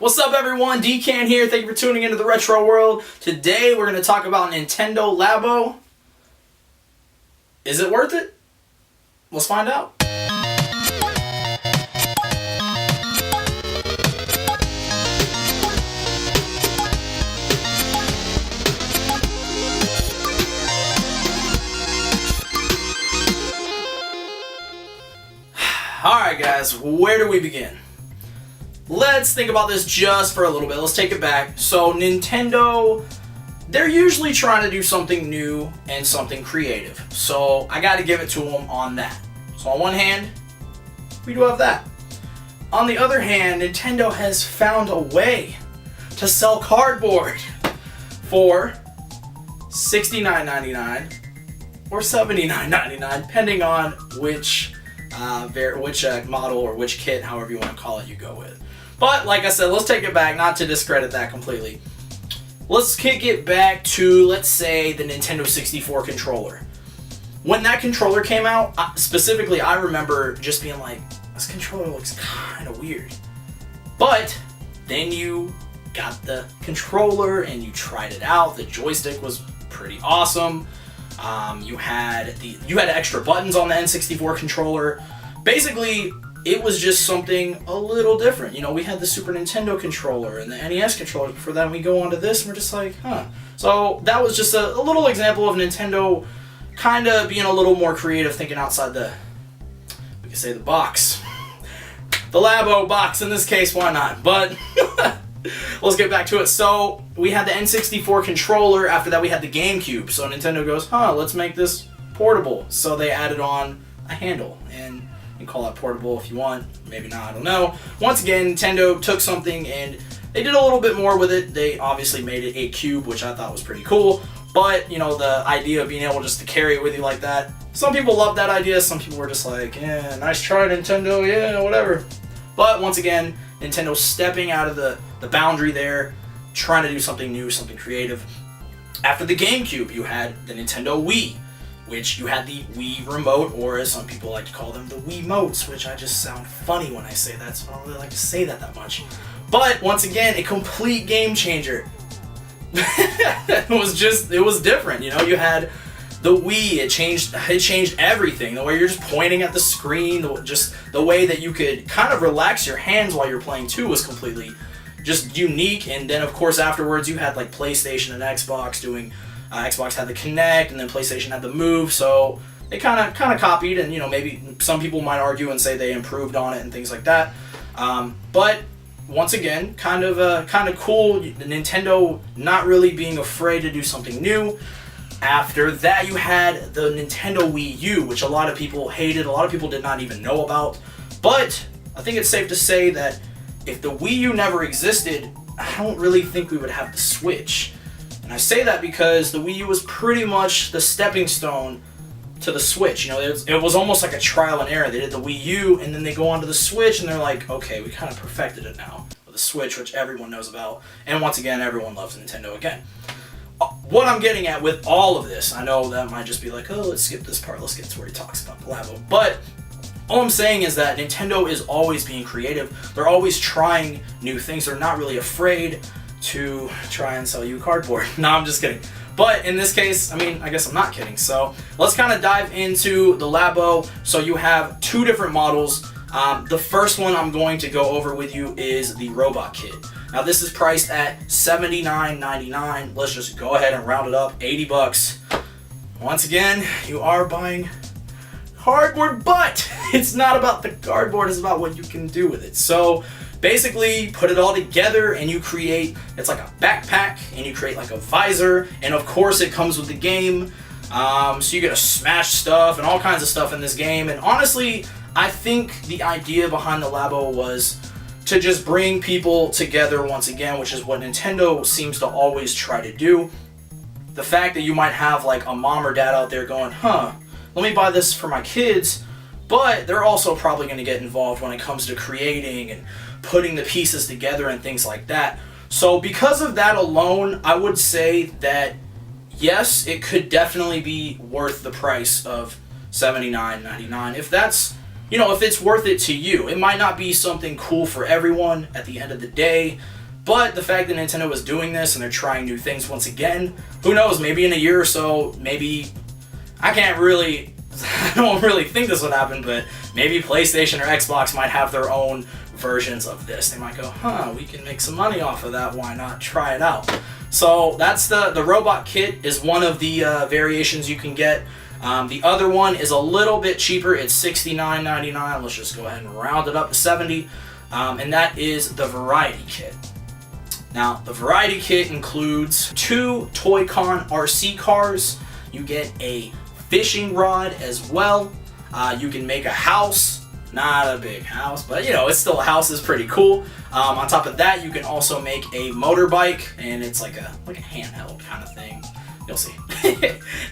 What's up everyone, DCan here, thank you for tuning into the retro world. Today we're going to talk about Nintendo Labo. Is it worth it? Let's find out. Alright guys, where do we begin? Let's think about this just for a little bit. Let's take it back. So Nintendo, they're usually trying to do something new and something creative. So I got to give it to them on that. So on one hand, we do have that. On the other hand, Nintendo has found a way to sell cardboard for $69.99 or $79.99, depending on which model or which kit, however you want to call it, you go with. But like I said, let's take it back, not to discredit that completely. Let's kick it back to, let's say, the Nintendo 64 controller. When that controller came out, specifically, I remember just being like, this controller looks kind of weird. But then you got the controller and you tried it out. The joystick was pretty awesome. You had extra buttons on the N64 controller. Basically, it was just something a little different. You know, we had the Super Nintendo controller and the NES controller. Before that, we go on to this and we're just like, huh. So that was just a little example of Nintendo kind of being a little more creative, thinking outside we could say the box. The Labo box in this case, why not? But let's get back to it. So we had the N64 controller. After that, we had the GameCube. So Nintendo goes, huh, let's make this portable. So they added on a handle, and you can call that portable if you want, maybe not, I don't know. Once again, Nintendo took something and they did a little bit more with it. They obviously made it a cube, which I thought was pretty cool. But, you know, the idea of being able just to carry it with you like that, some people love that idea. Some people were just like, yeah, nice try, Nintendo, yeah, whatever. But once again, Nintendo stepping out of the boundary there, trying to do something new, something creative. After the GameCube, you had the Nintendo Wii, which you had the Wii Remote, or as some people like to call them, the Wiimotes, which I just sound funny when I say that, so I don't really like to say that much. But once again, a complete game changer. It was different, you know. You had the Wii, it changed everything. The way you're just pointing at the screen, the way that you could kind of relax your hands while you're playing too was completely just unique. And then of course afterwards you had like PlayStation and Xbox doing. Xbox had the Kinect, and then PlayStation had the Move, so they kind of copied, and you know, maybe some people might argue and say they improved on it and things like that. But once again, kind of cool. Nintendo not really being afraid to do something new. After that, you had the Nintendo Wii U, which a lot of people hated, a lot of people did not even know about. But I think it's safe to say that if the Wii U never existed, I don't really think we would have the Switch. And I say that because the Wii U was pretty much the stepping stone to the Switch. You know, it was almost like a trial and error. They did the Wii U, and then they go on to the Switch, and they're like, okay, we kind of perfected it now. With the Switch, which everyone knows about. And once again, everyone loves Nintendo again. What I'm getting at with all of this, I know that might just be like, oh, let's skip this part. Let's get to where he talks about the Labo. But all I'm saying is that Nintendo is always being creative. They're always trying new things. They're not really afraid to try and sell you cardboard. No, I'm just kidding. But in this case, I mean, I guess I'm not kidding. So let's kind of dive into the Labo. So you have two different models. The first one I'm going to go over with you is the robot kit. Now this is priced at $79.99. Let's just go ahead and round it up, 80 bucks. Once again, you are buying cardboard, but it's not about the cardboard, it's about what you can do with it. So basically, put it all together and you create, it's like a backpack, and you create like a visor, and of course it comes with the game. So you get to smash stuff and all kinds of stuff in this game. And honestly, I think the idea behind the Labo was to just bring people together once again, which is what Nintendo seems to always try to do. The fact that you might have like a mom or dad out there going, huh, let me buy this for my kids, but they're also probably going to get involved when it comes to creating and putting the pieces together and things like that. So because of that alone, I would say that yes, it could definitely be worth the price of $79.99. If that's you know, if it's worth it to you. It might not be something cool for everyone at the end of the day, but the fact that Nintendo is doing this and they're trying new things once again, who knows, maybe in a year or so, maybe, I don't really think this would happen, but maybe PlayStation or Xbox might have their own versions of this. They might go, we can make some money off of that, why not try it out? So that's the robot kit is one of the variations you can get. The other one is a little bit cheaper. It's $69.99. Let's just go ahead and round it up to $70. And that is the variety kit. Now, the variety kit includes 2 Toy-Con RC cars. You get a fishing rod as well. You can make a house. Not a big house, but you know, it's still a house. Is pretty cool. On top of that, you can also make a motorbike, and it's like a handheld kind of thing. You'll see.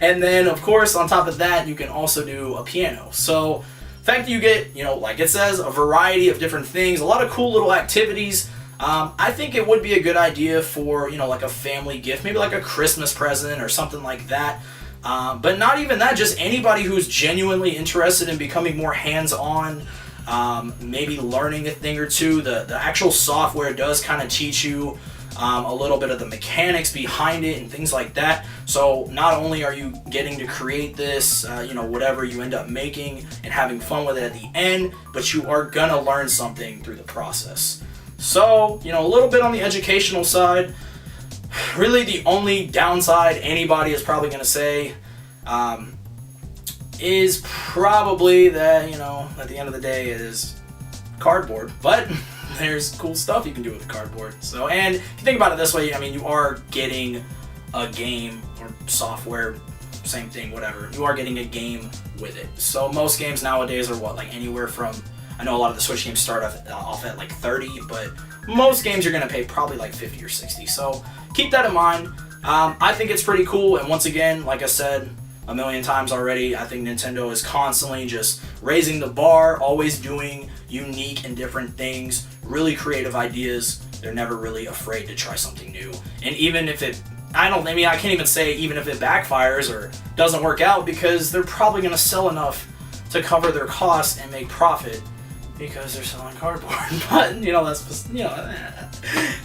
And then, of course, on top of that, you can also do a piano. So, the fact that you get, you know, like it says, a variety of different things, a lot of cool little activities. I think it would be a good idea for, you know, like a family gift, maybe like a Christmas present or something like that. But not even that, just anybody who's genuinely interested in becoming more hands-on, maybe learning a thing or two. The actual software does kind of teach you a little bit of the mechanics behind it and things like that. So not only are you getting to create this, you know, whatever you end up making and having fun with it at the end, but you are gonna learn something through the process. So, you know, a little bit on the educational side. Really the only downside anybody is probably going to say is probably that, you know, at the end of the day it is cardboard, but there's cool stuff you can do with cardboard. So, and if you think about it this way, I mean, you are getting a game or software, same thing, whatever. You are getting a game with it. So most games nowadays are what, like anywhere from, I know a lot of the Switch games start off at like 30, but most games you're going to pay probably like 50 or 60. So keep that in mind. I think it's pretty cool. And once again, like I said a million times already, I think Nintendo is constantly just raising the bar, always doing unique and different things, really creative ideas. They're never really afraid to try something new. And even if it, I can't even say even if it backfires or doesn't work out, because they're probably going to sell enough to cover their costs and make profit, because they're selling cardboard. But, you know, that's just, you know.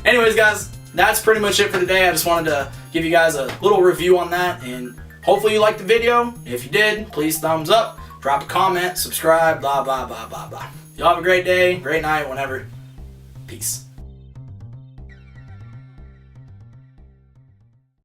Anyways, guys, that's pretty much it for today. I just wanted to give you guys a little review on that, and hopefully you liked the video. If you did, please thumbs up, drop a comment, subscribe, blah, blah, blah, blah, blah. Y'all have a great day, great night, whenever. Peace.